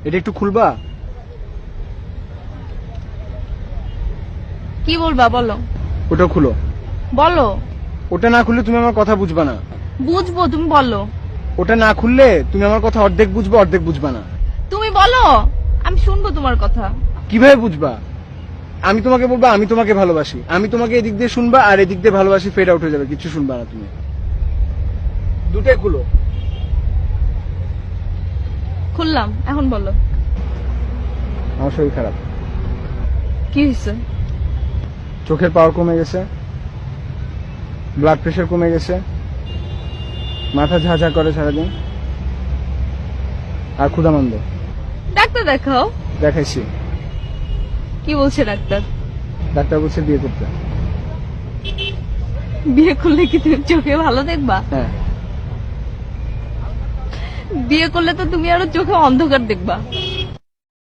এটা একটু খুলবা? কি বলবা বলো? ওটা খুলো। বলো। ওটা না খুললে তুমি আমার কথা বুঝবা না। বুঝবো, তুমি বলো। ওটা না খুললে তুমি আমার কথা অর্ধেক বুঝবে, অর্ধেক বুঝবা না। তুমি বলো, আমি শুনবো তোমার কথা। কিভাবে বুঝবা? আমি তোমাকে বলবো আমি তোমাকে ভালোবাসি, আমি তোমাকে এদিক দিয়ে শুনবা আর এদিক দিয়ে ভালোবাসি ফেড আউট হয়ে যাবে, কিছু শুনবা না তুমি। দুটাই খুলো। খুললাম, এখন বলো। আমার শরীর খারাপ। কি হয়েছে? চোখের পাওয়ার কমে গেছে, ব্লাড প্রেশার কমে গেছে, মাথা ঝাঝা করে সারাদিন, আর ক্ষুধামন্দ। ডাক্তার দেখাও। দেখাইছি। কি বলছে ডাক্তার? ডাক্তার বলছে বিয়ে করতে। বিয়ে করলে কি তুমি চোখে ভালো দেখবা? হ্যাঁ। বিয়ে করলে তো তুমি আরো চোখে অন্ধকার দেখবা।